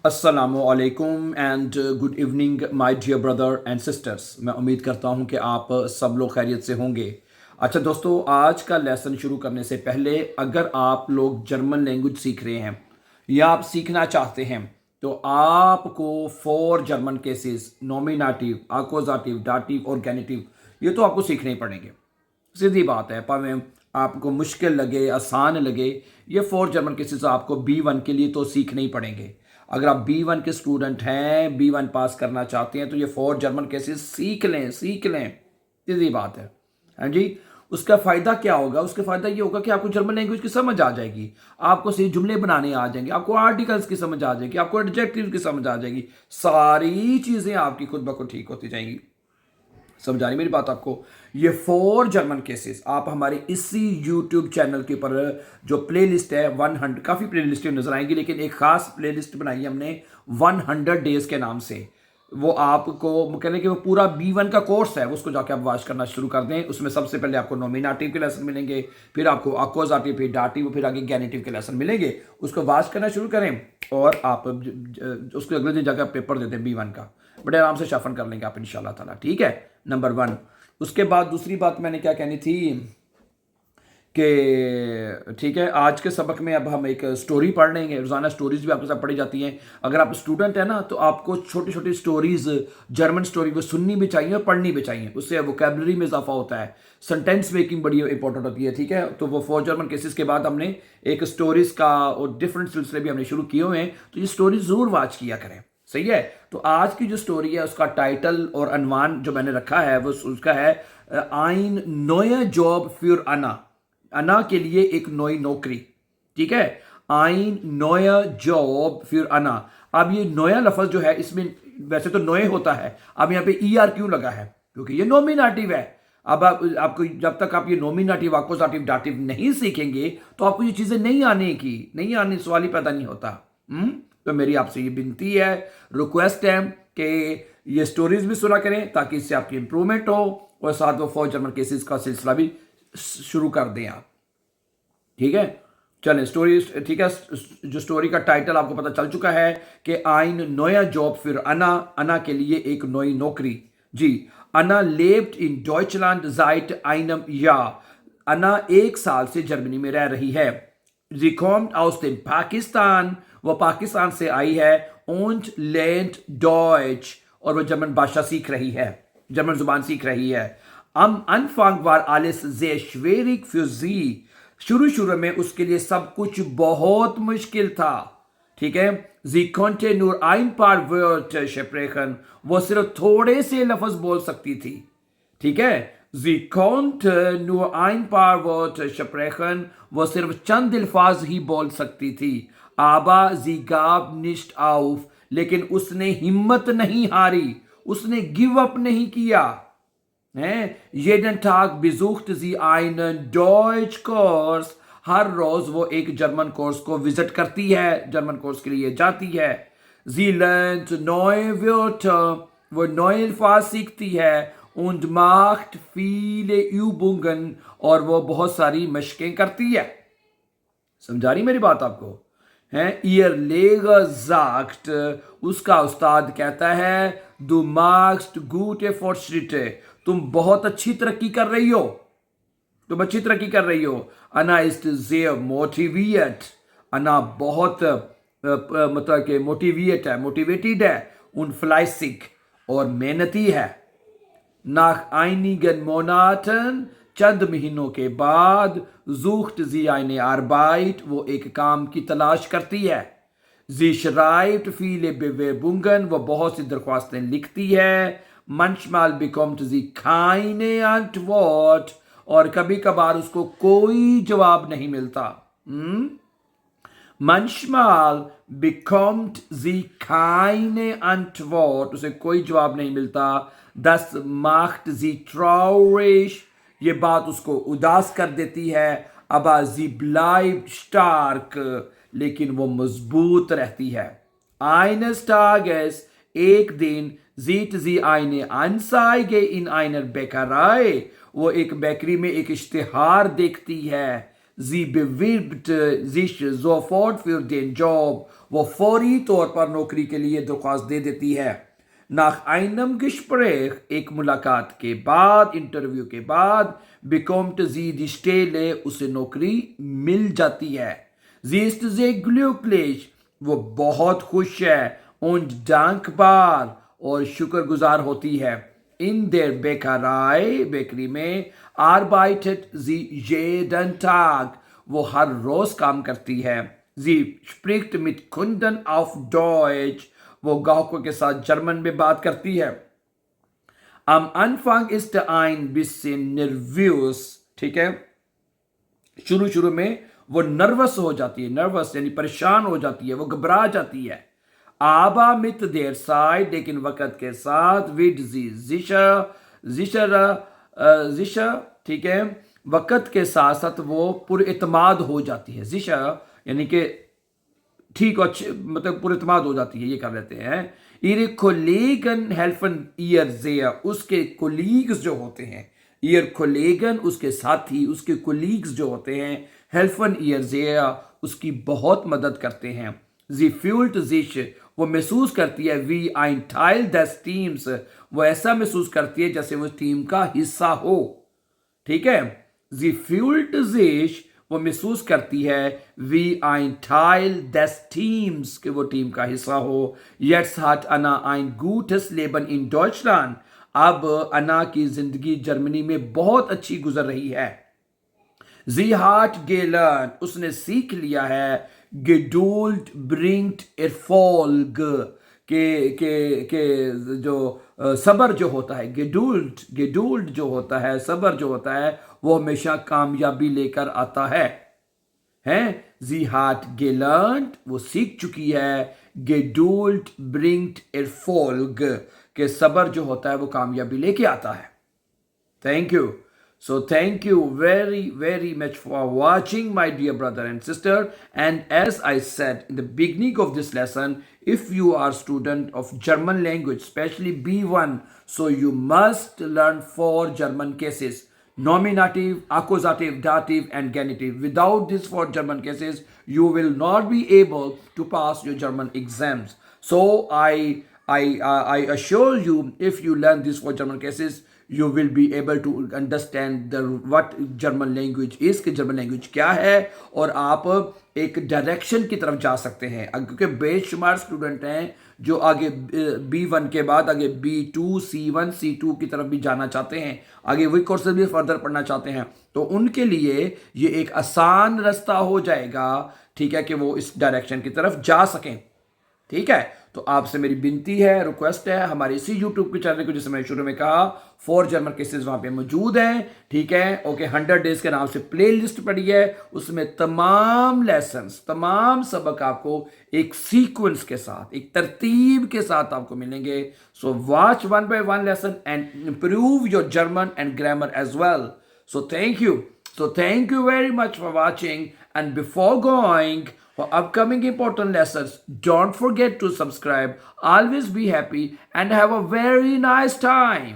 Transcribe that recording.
अस्सलामुअलैकुम and good evening my dear brother and sisters. मैं उम्मीद करता हूं कि आप सब लोग खैरियत से होंगे। अच्छा दोस्तों, आज का लेसन शुरू करने से पहले अगर आप लोग जर्मन लैंग्वेज सीख रहे हैं या आप सीखना चाहते हैं तो आपको four German cases nominative, accusative, dative और गेनिटिव ये तो आपको सीखने ही पड़ेंगे। सीधी बात है, पर आपको मुश्किल लगे आसान लगे, ये फोर जर्मन केसेस आपको B1 के लिए तो सीखने ही पड़ेंगे। अगर आप B1 के स्टूडेंट हैं, B1 पास करना चाहते हैं तो ये फोर जर्मन केसेस सीख लें। सीधी बात है। हाँ जी। उसका फ़ायदा क्या होगा? उसका फ़ायदा ये होगा कि आपको जर्मन लैंग्वेज की समझ आ जाएगी, आपको सही जुमले बनाने आ जाएंगे, आपको आर्टिकल्स की समझ आ जाएगी, आपको एडजेक्टिव की समझ आ जाएगी। सारी चीज़ें आपकी खुद ब खुद ठीक होती जाएंगी। समझ आ रही मेरी बात आपको? ये फोर जर्मन केसेस आप हमारे इसी यूट्यूब चैनल के ऊपर जो प्लेलिस्ट है 100, काफ़ी प्लेलिस्ट नजर आएंगी, लेकिन एक खास प्लेलिस्ट बनाई है हमने 100 डेज के नाम से। वो आपको कहने कि वो पूरा B1 का कोर्स है, उसको जाके आप वॉच करना शुरू कर दें। उसमें सबसे पहले आपको नॉमिनेटिव के लेसन मिलेंगे, फिर आपको अक्यूजेटिव, फिर दाटिव, फिर आगे गेनिटिव के लेसन मिलेंगे। उसको वॉच करना शुरू करें और आप उसके अगले दिन जाकर पेपर देते हैं B1 का। बड़े आराम से शफन कर लेंगे आप इंशाल्लाह ताला। ठीक है, नंबर 1। उसके बाद दूसरी बात मैंने क्या कहनी थी कि ठीक है, आज के सबक में अब हम एक स्टोरी पढ़ लेंगे। रोज़ाना स्टोरीज भी आपके साथ पढ़ी जाती हैं। अगर आप स्टूडेंट हैं ना तो आपको छोटी छोटी स्टोरीज, जर्मन स्टोरी को सुननी भी चाहिए और पढ़नी भी चाहिए। उससे वोकेबलरी में इजाफा होता है, सेंटेंस मेकिंग बड़ी इंपॉर्टेंट होती है। ठीक है, तो वो फोर जर्मन केसेस के बाद हमने एक स्टोरीज का और डिफरेंट सिलसिले भी हमने शुरू किए हुए हैं, तो ये स्टोरी ज़रूर वॉच किया करें। सही है। तो आज की जो स्टोरी है उसका टाइटल और अनवान जो मैंने रखा है वो उसका है आइन नोया जॉब फ्यूर अना। अना के लिए एक नई नौकरी। ठीक है, आइन नोया जॉब फ्यूर अना। अब ये नोया लफ्ज जो है इसमें वैसे तो नोए होता है, अब यहाँ पे ER क्यों लगा है? क्योंकि ये नॉमिनेटिव है। अब आपको जब तक आप ये नॉमिनेटिव, अक्यूजेटिव, दाटिव नहीं सीखेंगे तो आपको ये चीजें नहीं आने सवाल ही पैदा नहीं होता। तो मेरी आपसे ये विनती है, रिक्वेस्ट है कि ये स्टोरीज भी सुना करें ताकि इससे आपकी इंप्रूवमेंट हो और साथ वो फोर जर्मन केसेस का सिलसिला भी शुरू कर दें आप। ठीक है, चलें स्टोरी। ठीक है, जो स्टोरी का टाइटल आपको पता चल चुका है कि आइन नोया जॉब फिर अना, अना के लिए एक नई नौकरी। जी, अना लेब्ट इन डॉइचलैंड साइट आइनम या। अना 1 साल से जर्मनी में रह रही है। Sie kommt aus dem Pakistan, वो पाकिस्तान से आई है। und lernt Deutsch, और वो जर्मन भाषा सीख रही है, जर्मन जुबान सीख रही है। Am Anfang war alles sehr schwierig für sie, शुरू में उसके लिए सब कुछ बहुत मुश्किल था। ठीक है, Sie konnte nur ein paar Wörter sprechen, वो सिर्फ थोड़े से लफ्ज बोल सकती थी। ठीक है, Sie konnte nur ein paar Worte sprechen, वो सिर्फ चंद अल्फाज ही बोल सकती थी। Aber sie gab nicht auf, लेकिन उसने हिम्मत नहीं हारी, उसने गिव अप नहीं किया। Jeden Tag besuchte sie einen Deutschkurs, हर रोज वो एक जर्मन कोर्स को विजिट करती है, जर्मन कोर्स के लिए जाती है। Sie lernt neue Wörter, वो नए अल्फाज सीखती है। und macht viele Übungen, और वो बहुत सारी मशकें करती है। समझा रही मेरी बात आपको? हैं, ihr Lehrer sagt, उसका उस्ताद कहता है, du machst gute Fortschritte, तुम बहुत अच्छी तरक्की कर रही हो, तुम अच्छी तरक्की कर रही हो। Anna ist sehr motiviert, अना बहुत मतलब कि मोटिवेटेड है। und fleißig, और मेहनती है। Nach einigen Monaten, चंद महीनों के बाद, sucht sie eine Arbeit, वो एक काम की तलाश करती है। Sie schreibt viele Bewerbungen, वो बहुत सी दरख्वास्तें लिखती है। Manchmal bekommt sie keine Antwort, और कभी कभार उसको कोई जवाब नहीं मिलता। Manchmal bekommt sie keine Antwort, उसे कोई जवाब नहीं मिलता। Das macht sie traurig, ये बात उसको उदास कर देती है। Aber sie bleibt stark, लेकिन वो मजबूत रहती है। Eines Tages, एक दिन, sieht sie eine Anzeige in einer Bäckerei, वो एक बेकरी में एक इश्तिहार देखती है। Sie bewirbt sich sofort für den Job, वो फौरी तौर पर नौकरी के लिए दरख्वास्त दे देती है। nach einem Gespräch, एक मुलाकात के बाद, इंटरव्यू के बाद, bekommt sie die Stelle, उसे नौकरी मिल जाती है। sie ist sehr glücklich, वो बहुत खुश है, und dankbar, और शुक्रगुजार होती है। in der Bäckerei, बेकरी में, arbeitet sie jeden Tag, वो हर रोज काम करती है। sie spricht mit Kunden auf Deutsch, वो ग्राहकों के साथ जर्मन में बात करती है। Am Anfang ist ein bisschen nervös, ठीक है, शुरू शुरू में वो नर्वस हो जाती है, नर्वस यानी परेशान हो जाती है, वो घबरा जाती है। Aber mit der Zeit, लेकिन वक्त के साथ, wird sie sicher, ठीक है, वक्त के साथ साथ वो पुरएतमाद हो जाती है। sicher यानी कि ठीक और मतलब पुरएतमाद हो जाती है, ये कर लेते हैं। ihre Kollegen helfen ihr sehr, उसके कोलीग्स जो होते हैं, ihr Kollegen उसके साथी, उसके कोलीग्स जो होते हैं, helfen ihr sehr उसकी बहुत मदद करते हैं। sie fühlt sich, वो महसूस करती है, wie ein Teil des Teams, वो ऐसा महसूस करती है जैसे वो टीम का हिस्सा हो, ठीक है। sie fühlt sich, वो महसूस करती है, wie ein Teil des Teams, कि वो टीम का हिस्सा हो। Jetzt hat Anna ein gutes Leben in Deutschland, अब अन्ना की जिंदगी जर्मनी में बहुत अच्छी गुजर रही है। Sie hat gelernt, उसने सीख लिया है, Geduld bringt Erfolg, के जो सब्र जो होता है, Geduld जो होता है, सब्र जो होता है, वो हमेशा कामयाबी लेकर आता है। Sie hat gelernt, वो सीख चुकी है, Geduld bringt Erfolg, के सब्र जो होता है वो कामयाबी लेके आता है। Thank you. So thank you very, very much for watching, my dear brother and sister. And as I said in the beginning of this lesson, if you are a student of German language, especially B1, so you must learn 4 German cases: nominative, accusative, dative, and genitive. Without these 4 German cases, you will not be able to pass your German exams. So I assure you, if you learn these 4 German cases, you will be able to understand what German language is, कि German language क्या है, और आप एक direction की तरफ जा सकते हैं। क्योंकि बेशुमार स्टूडेंट हैं जो आगे B1 के बाद आगे B2, C1, C2 की तरफ भी जाना चाहते हैं, आगे वही कोर्सेज भी फर्दर पढ़ना चाहते हैं, तो उनके लिए ये एक आसान रास्ता हो जाएगा, ठीक है, कि वो इस डायरेक्शन की तरफ जा सकें। ठीक है, तो आपसे मेरी विनती है, रिक्वेस्ट है, हमारे इसी यूट्यूब के चैनल को, जैसे मैंने शुरू में कहा, 4 जर्मन केसेस वहां पे मौजूद हैं, ठीक है, ओके। 100 डेज के नाम से प्ले लिस्ट पड़ी है, उसमें तमाम लेसन्स, तमाम सबक आपको एक सीक्वेंस के साथ, एक तरतीब के साथ आपको मिलेंगे। So watch 1 by 1 lesson and improve your German and grammar as well. So thank you very much for watching, and before going for upcoming important lessons, don't forget to subscribe. Always be happy and have a very nice time.